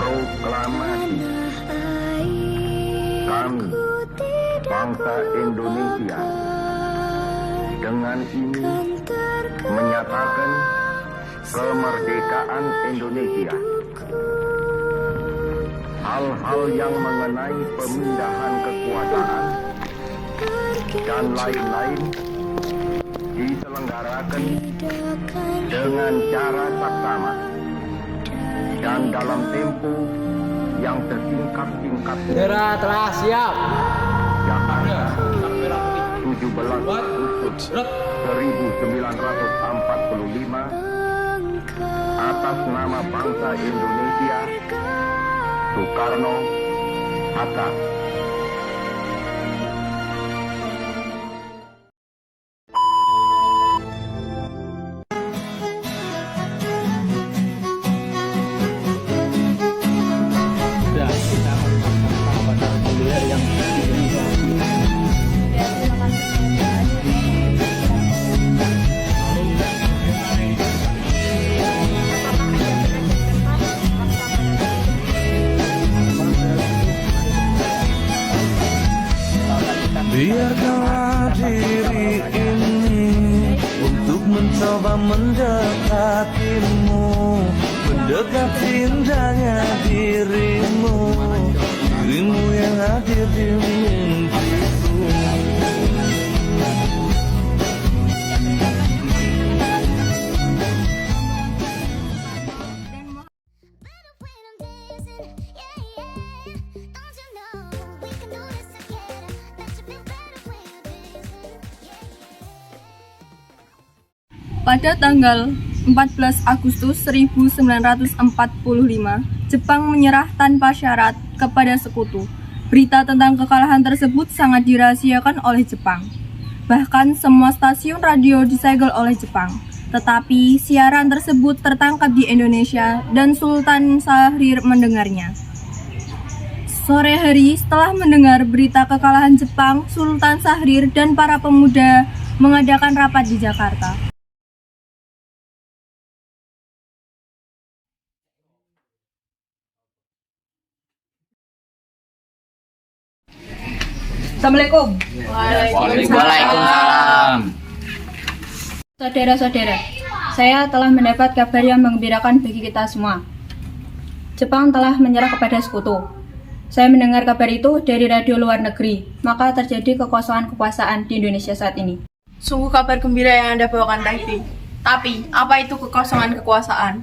Proklamasi. Kami, bangsa Indonesia, dengan ini menyatakan kemerdekaan Indonesia. Hal-hal yang mengenai pemindahan kekuasaan dan lain-lain diselenggarakan dengan cara saksama dan dalam tempo yang sesingkat-singkatnya. Segera telah siap. Jakarta, 17 Agustus 1945, atas nama bangsa Indonesia, Soekarno, Hatta. Biarkanlah diri ini untuk mencoba mendekatimu, mendekati indahnya dirimu yang hadir di mimpiku. Pada tanggal 14 Agustus 1945, Jepang menyerah tanpa syarat kepada sekutu. Berita tentang kekalahan tersebut sangat dirahasiakan oleh Jepang. Bahkan semua stasiun radio disegel oleh Jepang. Tetapi siaran tersebut tertangkap di Indonesia dan Sultan Syahrir mendengarnya. Sore hari setelah mendengar berita kekalahan Jepang, Sultan Syahrir dan para pemuda mengadakan rapat di Jakarta. Assalamualaikum. Waalaikumsalam. Saudara-saudara, saya telah mendapat kabar yang menggembirakan bagi kita semua. Jepang telah menyerah kepada sekutu. Saya mendengar kabar itu dari radio luar negeri, maka terjadi kekosongan kekuasaan di Indonesia saat ini. Sungguh kabar gembira yang Anda bawakan tadi. Tapi, apa itu kekosongan kekuasaan?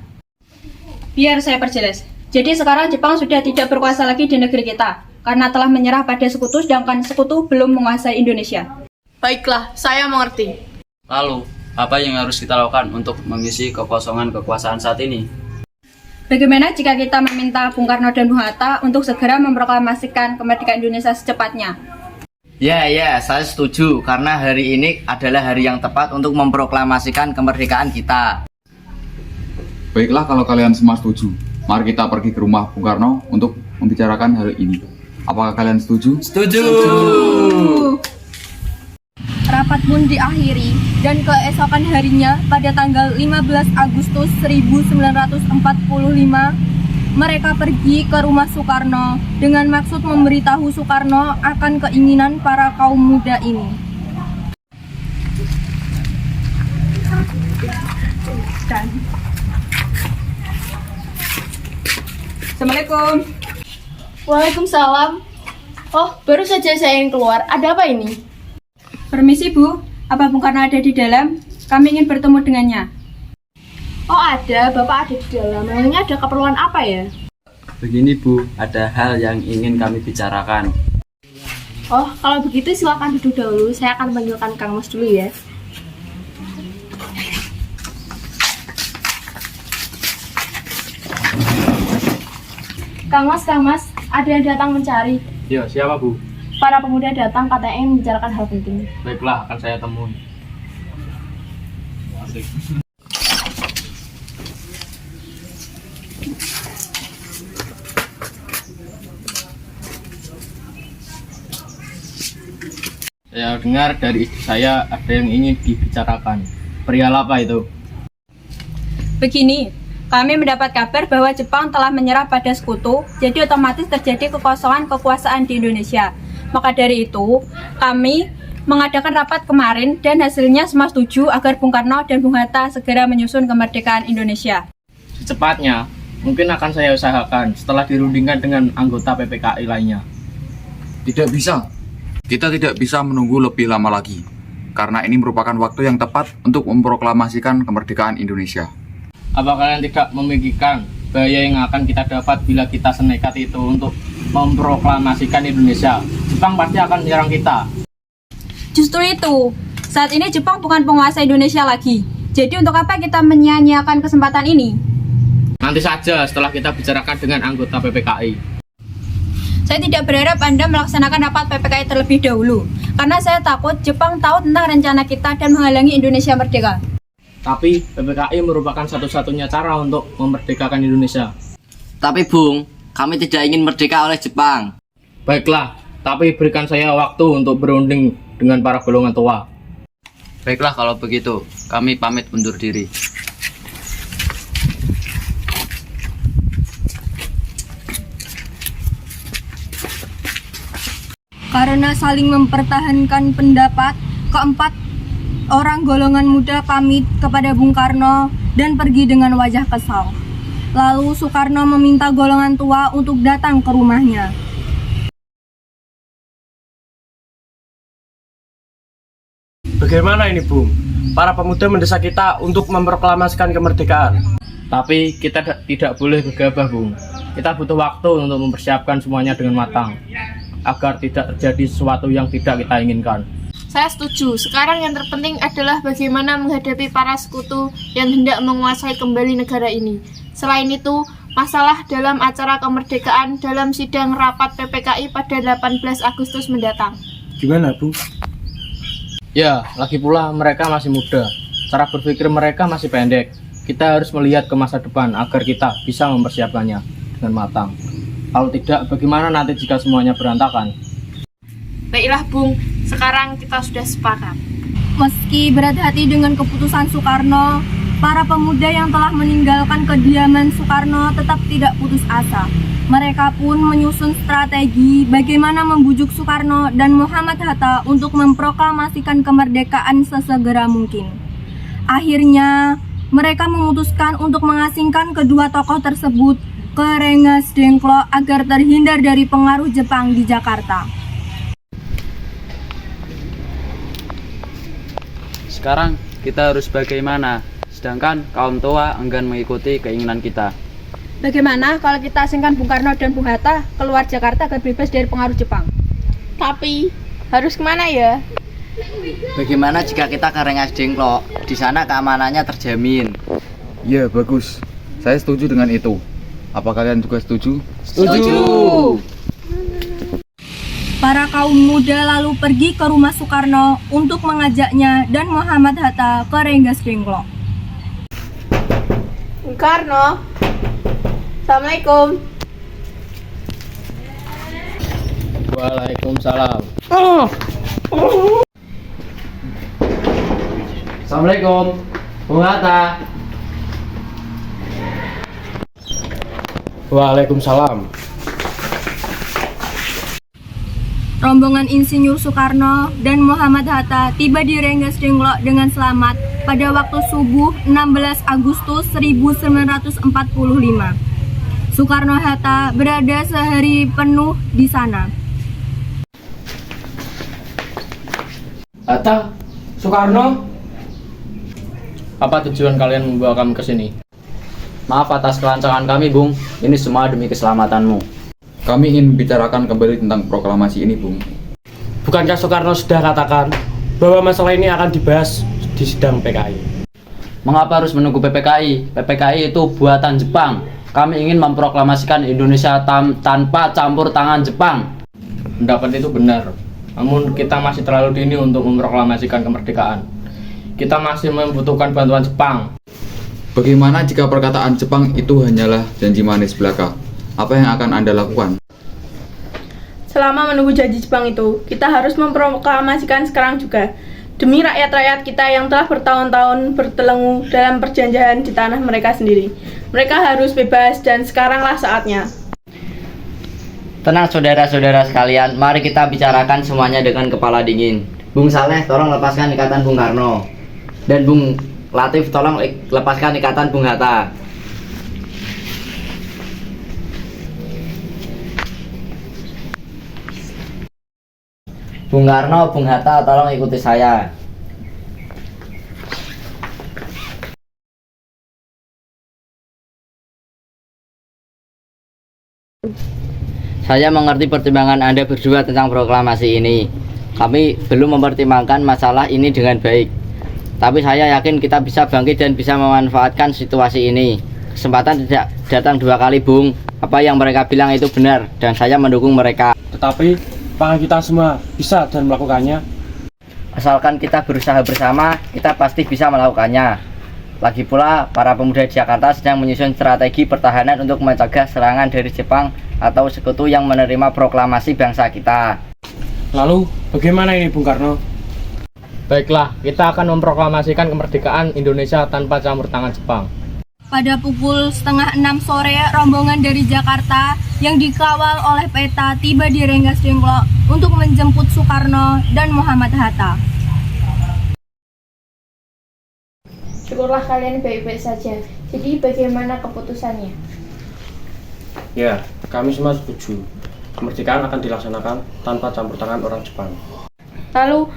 Biar saya perjelas. Jadi sekarang Jepang sudah tidak berkuasa lagi di negeri kita, karena telah menyerah pada sekutu, sedangkan sekutu belum menguasai Indonesia. Baiklah, saya mengerti. Lalu, apa yang harus kita lakukan untuk mengisi kekosongan kekuasaan saat ini? Bagaimana jika kita meminta Bung Karno dan Bung Hatta untuk segera memproklamasikan kemerdekaan Indonesia secepatnya? Ya, saya setuju, karena hari ini adalah hari yang tepat untuk memproklamasikan kemerdekaan kita. Baiklah, kalau kalian semua setuju, mari kita pergi ke rumah Bung Karno untuk membicarakan hal ini. Apakah kalian setuju? Setuju! Rapat pun diakhiri dan keesokan harinya pada tanggal 15 Agustus 1945 mereka pergi ke rumah Soekarno dengan maksud memberitahu Soekarno akan keinginan para kaum muda ini. Assalamualaikum. Waalaikumsalam. Oh, baru saja saya ingin keluar. Ada apa ini? Permisi Bu, apa Bung Karno ada di dalam? Kami ingin bertemu dengannya. Oh, ada. Bapak ada di dalam. Memangnya ada keperluan apa ya? Begini Bu, ada hal yang ingin kami bicarakan. Oh, kalau begitu silakan duduk dahulu. Saya akan panggilkan Kang Mas dulu ya. Kang Mas, ada yang datang mencari. Ya, siapa Bu? Para pemuda datang katanya ingin membicarakan hal penting. Baiklah, akan saya temui. Asik. Saya dengar dari istri saya ada yang ingin dibicarakan. Perihal apa itu? Begini, Kami mendapat kabar bahwa Jepang telah menyerah pada sekutu, jadi otomatis terjadi kekosongan kekuasaan di Indonesia. Maka dari itu, kami mengadakan rapat kemarin dan hasilnya semua setuju agar Bung Karno dan Bung Hatta segera menyusun kemerdekaan Indonesia. Secepatnya, mungkin akan saya usahakan setelah dirundingkan dengan anggota PPKI lainnya. Tidak bisa. Kita tidak bisa menunggu lebih lama lagi. Karena ini merupakan waktu yang tepat untuk memproklamasikan kemerdekaan Indonesia. Apa kalian tidak memikirkan bahaya yang akan kita dapat bila kita senekat itu untuk memproklamasikan Indonesia? Jepang pasti akan menyerang kita. Justru itu, saat ini Jepang bukan penguasa Indonesia lagi. Jadi untuk apa kita menyia-nyiakan kesempatan ini? Nanti saja setelah kita bicarakan dengan anggota PPKI. Saya tidak berharap Anda melaksanakan rapat PPKI terlebih dahulu, karena saya takut Jepang tahu tentang rencana kita dan menghalangi Indonesia merdeka. Tapi PPKI merupakan satu-satunya cara untuk memerdekakan Indonesia. Tapi Bung, kami tidak ingin merdeka oleh Jepang. Baiklah, tapi berikan saya waktu untuk berunding dengan para golongan tua. Baiklah kalau begitu, kami pamit undur diri. Karena saling mempertahankan pendapat, keempat orang golongan muda pamit kepada Bung Karno dan pergi dengan wajah kesal. Lalu Soekarno meminta golongan tua untuk datang ke rumahnya. Bagaimana ini, Bung? Para pemuda mendesak kita untuk memproklamasikan kemerdekaan. Tapi kita tidak boleh gegabah, Bung. Kita butuh waktu untuk mempersiapkan semuanya dengan matang, agar tidak terjadi sesuatu yang tidak kita inginkan. Saya setuju. Sekarang yang terpenting adalah bagaimana menghadapi para sekutu yang hendak menguasai kembali negara ini. Selain itu, masalah dalam acara kemerdekaan dalam sidang rapat PPKI pada 18 Agustus mendatang. Gimana, Bu? Ya, lagi pula mereka masih muda. Cara berpikir mereka masih pendek. Kita harus melihat ke masa depan agar kita bisa mempersiapkannya dengan matang. Kalau tidak, bagaimana nanti jika semuanya berantakan? Baiklah, Bung. Sekarang kita sudah sepakat. Meski berat hati dengan keputusan Soekarno, para pemuda yang telah meninggalkan kediaman Soekarno tetap tidak putus asa. Mereka pun menyusun strategi bagaimana membujuk Soekarno dan Muhammad Hatta untuk memproklamasikan kemerdekaan sesegera mungkin. Akhirnya, mereka memutuskan untuk mengasingkan kedua tokoh tersebut ke Rengas Dengklok agar terhindar dari pengaruh Jepang di Jakarta. Sekarang kita harus bagaimana? Sedangkan kaum tua enggan mengikuti keinginan kita. Bagaimana kalau kita asingkan Bung Karno dan Bung Hatta keluar Jakarta agar bebas dari pengaruh Jepang? Tapi, harus kemana ya? Bagaimana jika kita ke Rengas Dengklok? Di sana keamanannya terjamin. Ya, bagus. Saya setuju dengan itu. Apa kalian juga setuju? Setuju! Para kaum muda lalu pergi ke rumah Soekarno untuk mengajaknya dan Muhammad Hatta ke Rengas Dengklok. Bung Karno, Assalamualaikum. Waalaikumsalam. Assalamualaikum, Bung Hatta. Waalaikumsalam. Rombongan Insinyur Soekarno dan Muhammad Hatta tiba di Rengas Dengklok dengan selamat pada waktu subuh 16 Agustus 1945. Soekarno-Hatta berada sehari penuh di sana. Hatta, Soekarno, apa tujuan kalian membawa kami ke sini? Maaf atas kelancangan kami, Bung. Ini semua demi keselamatanmu. Kami ingin membicarakan kembali tentang proklamasi ini, Bung. Bukankah Soekarno sudah katakan bahwa masalah ini akan dibahas di sidang PKI? Mengapa harus menunggu PPKI? PPKI itu buatan Jepang. Kami ingin memproklamasikan Indonesia tanpa campur tangan Jepang. Pendapat itu benar. Namun kita masih terlalu dini untuk memproklamasikan kemerdekaan. Kita masih membutuhkan bantuan Jepang. Bagaimana jika perkataan Jepang itu hanyalah janji manis belaka? Apa yang akan Anda lakukan? Selama menunggu janji Jepang itu, kita harus memproklamasikan sekarang juga. demi rakyat-rakyat kita yang telah bertahun-tahun bertelenggu dalam perjanjian di tanah mereka sendiri. Mereka harus bebas dan sekaranglah saatnya. Tenang saudara-saudara sekalian, mari kita bicarakan semuanya dengan kepala dingin. Bung Saleh, tolong lepaskan ikatan Bung Karno. Dan Bung Latif, tolong lepaskan ikatan Bung Hatta. Bung Karno, Bung Hatta, tolong ikuti saya. Saya mengerti pertimbangan Anda berdua tentang proklamasi ini. Kami belum mempertimbangkan masalah ini dengan baik. Tapi saya yakin kita bisa bangkit dan bisa memanfaatkan situasi ini. Kesempatan tidak datang dua kali, Bung. Apa yang mereka bilang itu benar dan saya mendukung mereka. Tetapi apakah kita semua bisa dan melakukannya? Asalkan kita berusaha bersama, kita pasti bisa melakukannya. Lagi pula, para pemuda di Jakarta sedang menyusun strategi pertahanan untuk mencegah serangan dari Jepang atau sekutu yang menerima proklamasi bangsa kita. Lalu, bagaimana ini Bung Karno? Baiklah, kita akan memproklamasikan kemerdekaan Indonesia tanpa campur tangan Jepang. Pada pukul 5:30 sore, rombongan dari Jakarta yang dikawal oleh peta tiba di Rengas Dengklok untuk menjemput Soekarno dan Muhammad Hatta. Syukurlah kalian baik-baik saja. Jadi bagaimana keputusannya? Ya, kami semua setuju. Kemerdekaan akan dilaksanakan tanpa campur tangan orang Jepang. Lalu,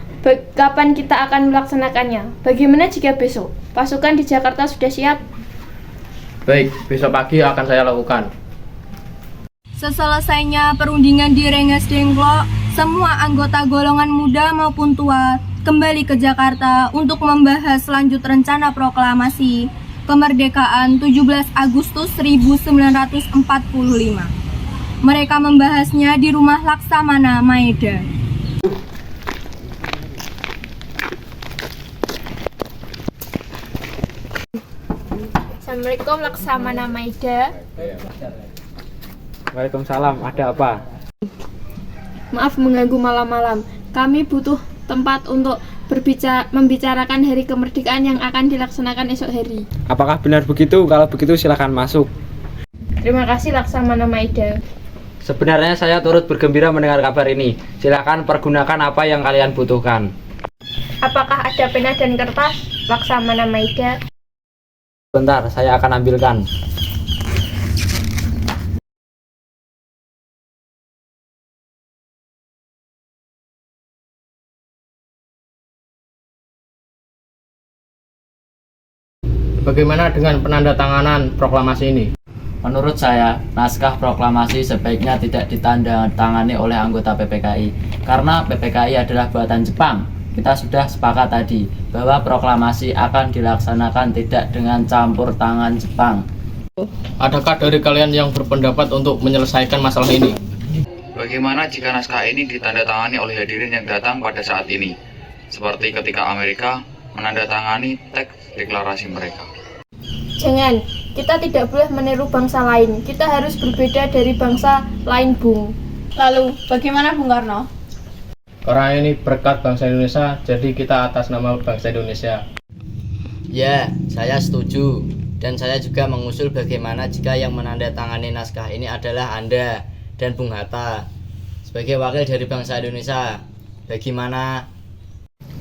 kapan kita akan melaksanakannya? Bagaimana jika besok? Pasukan di Jakarta sudah siap? Baik, besok pagi akan saya lakukan. Seselesainya perundingan di Rengas Dengklok, semua anggota golongan muda maupun tua kembali ke Jakarta untuk membahas lanjut rencana proklamasi kemerdekaan 17 Agustus 1945. Mereka membahasnya di Rumah Laksamana Maeda. Assalamualaikum Laksamana Maeda. Waalaikumsalam, ada apa? Maaf mengganggu malam-malam. Kami butuh tempat untuk membicarakan hari kemerdekaan yang akan dilaksanakan esok hari. Apakah benar begitu? Kalau begitu silakan masuk. Terima kasih Laksamana Maeda. Sebenarnya saya turut bergembira mendengar kabar ini. Silakan pergunakan apa yang kalian butuhkan. Apakah ada pena dan kertas, Laksamana Maeda? Bentar, saya akan ambilkan. Bagaimana dengan penandatanganan proklamasi ini? Menurut saya, naskah proklamasi sebaiknya tidak ditandatangani oleh anggota PPKI karena PPKI adalah buatan Jepang. Kita sudah sepakat tadi bahwa proklamasi akan dilaksanakan tidak dengan campur tangan Jepang. Adakah dari kalian yang berpendapat untuk menyelesaikan masalah ini? Bagaimana jika naskah ini ditandatangani oleh hadirin yang datang pada saat ini? Seperti ketika Amerika menandatangani teks deklarasi mereka. Jangan, kita tidak boleh meniru bangsa lain. Kita harus berbeda dari bangsa lain, Bung. Lalu, bagaimana Bung Karno? Karena ini berkat bangsa Indonesia, jadi kita atas nama bangsa Indonesia. Ya, saya setuju. Dan saya juga mengusul bagaimana jika yang menandatangani naskah ini adalah Anda dan Bung Hatta sebagai wakil dari bangsa Indonesia. Bagaimana?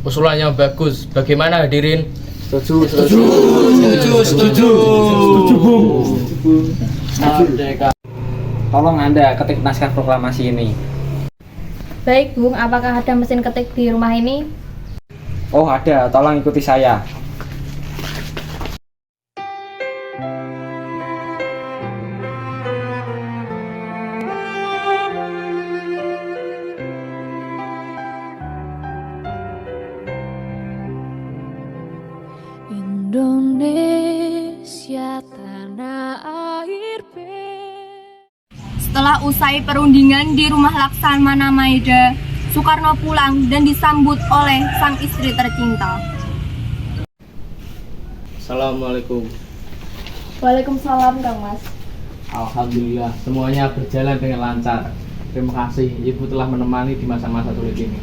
Usulannya bagus. Bagaimana hadirin? Setuju. Tolong Anda ketik naskah proklamasi ini. Baik Bung, apakah ada mesin ketik di rumah ini? Oh ada, tolong ikuti saya. Indonesia tanah air Setelah usai perundingan di Rumah Laksamana Maeda, Soekarno pulang dan disambut oleh sang istri tercinta. Assalamualaikum. Waalaikumsalam, Kang Mas. Alhamdulillah, semuanya berjalan dengan lancar. Terima kasih, Ibu telah menemani di masa-masa sulit ini.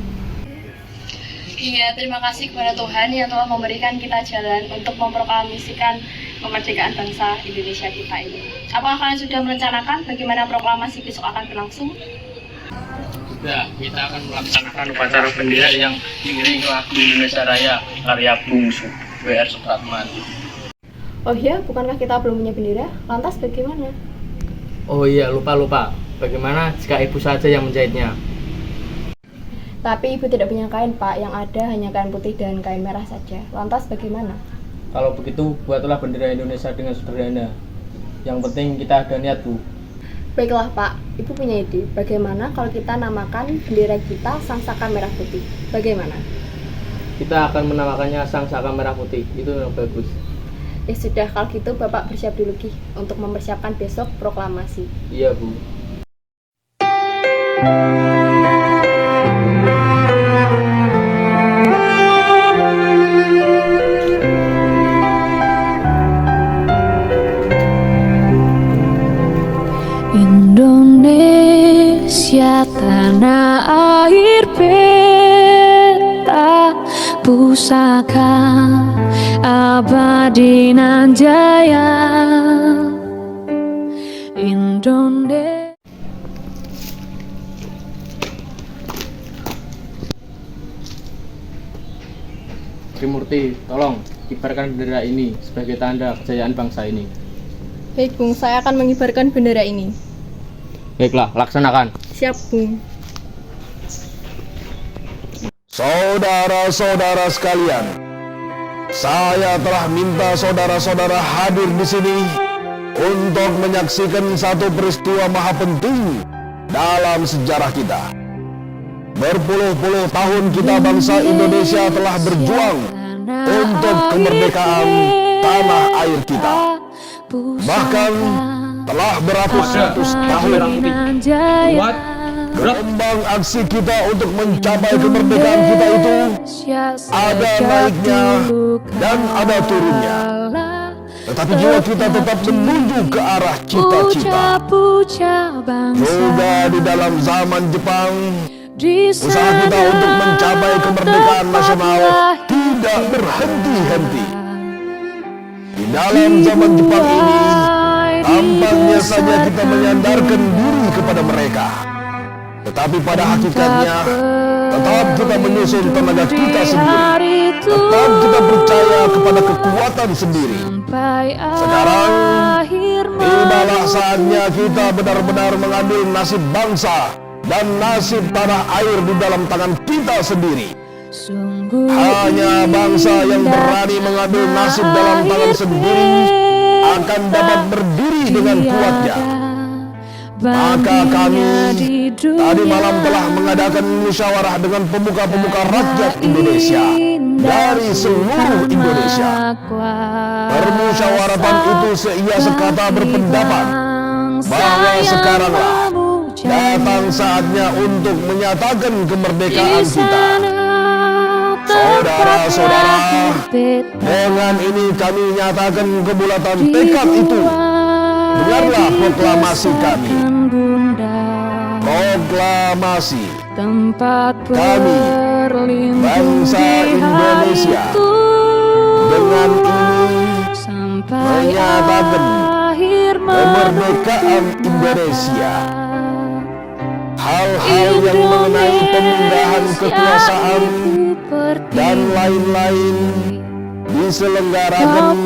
Iya, terima kasih kepada Tuhan yang telah memberikan kita jalan untuk memproklamasikan kemerdekaan bangsa Indonesia kita ini. Apakah kalian sudah merencanakan bagaimana proklamasi besok akan berlangsung? Sudah, kita akan melaksanakan upacara bendera yang diiringi lagu Indonesia Raya karya Bung W.R. Supratman. Oh iya, bukankah kita belum punya bendera? Lantas bagaimana? Oh iya, lupa. Bagaimana jika ibu saja yang menjahitnya? Tapi ibu tidak punya kain, Pak. Yang ada hanya kain putih dan kain merah saja. Lantas bagaimana? Kalau begitu, buatlah bendera Indonesia dengan sederhana. Yang penting kita ada niat, Bu. Baiklah, Pak. Ibu punya ide. Bagaimana kalau kita namakan bendera kita Sang Saka Merah Putih? Bagaimana? Kita akan menamakannya Sang Saka Merah Putih. Itu yang bagus. Ya sudah, kalau gitu Bapak bersiap dulu, Ki, untuk mempersiapkan besok proklamasi. Iya, Bu. Indonesia tanah air beta pusaka abadi nan jaya. Indonesia. Trimurti, tolong kibarkan bendera ini sebagai tanda kejayaan bangsa ini. Baik, Bung. Saya akan mengibarkan bendera ini. Baiklah, laksanakan. Siap, Bung. Saudara-saudara sekalian, saya telah minta saudara-saudara hadir di sini untuk menyaksikan satu peristiwa maha penting dalam sejarah kita. Berpuluh-puluh tahun kita bangsa Indonesia telah berjuang untuk kemerdekaan tanah air kita. Bahkan telah beratus-ratus tahun gelombang aksi kita untuk mencapai kemerdekaan kita itu ada naiknya dan ada turunnya. Tetapi jiwa kita tetap menuju ke arah cita-cita. Juga di dalam zaman Jepang, usaha kita untuk mencapai kemerdekaan nasional tidak berhenti-henti. Di dalam zaman Jepang ini, tampaknya saja kita menyandarkan diri kepada mereka. Tetapi pada hakikatnya, tetap kita menyusun tenaga kita sendiri. Tetap kita percaya kepada kekuatan sendiri. Sekarang, tibalah saatnya kita benar-benar mengambil nasib bangsa dan nasib tanah air di dalam tangan kita sendiri. Hanya bangsa yang berani mengambil nasib dalam tangan sendiri akan dapat berdiri dengan kuatnya. Maka kami tadi malam telah mengadakan musyawarah dengan pemuka-pemuka rakyat Indonesia dari seluruh Indonesia. Permusyawaratan itu seia sekata berpendapat bahwa sekaranglah datang saatnya untuk menyatakan kemerdekaan kita. Saudara-saudara, dengan ini kami nyatakan kebulatan tekad itu. Dengarlah proklamasi kami. Proklamasi kami, bangsa Indonesia, dengan ini menyatakan kemerdekaan Indonesia. Hal-hal yang mengenai pemindahan kekuasaan dan lain-lain diselenggarakan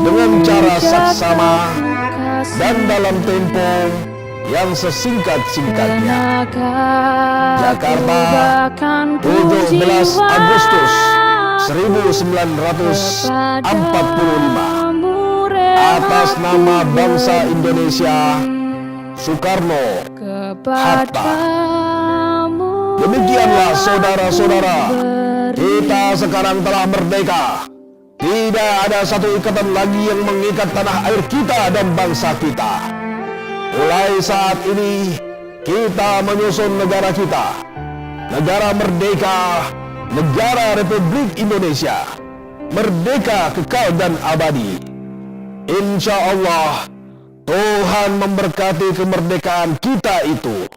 dengan cara saksama dan dalam tempo yang sesingkat-singkatnya. Jakarta, 17 Agustus 1945. Atas nama bangsa Indonesia, Soekarno Hatta. Demikianlah saudara-saudara, kita sekarang telah merdeka. Tidak ada satu ikatan lagi yang mengikat tanah air kita dan bangsa kita. Mulai saat ini, kita menyusun negara kita. Negara merdeka, negara Republik Indonesia. Merdeka kekal dan abadi. Insya Allah, Tuhan memberkati kemerdekaan kita itu.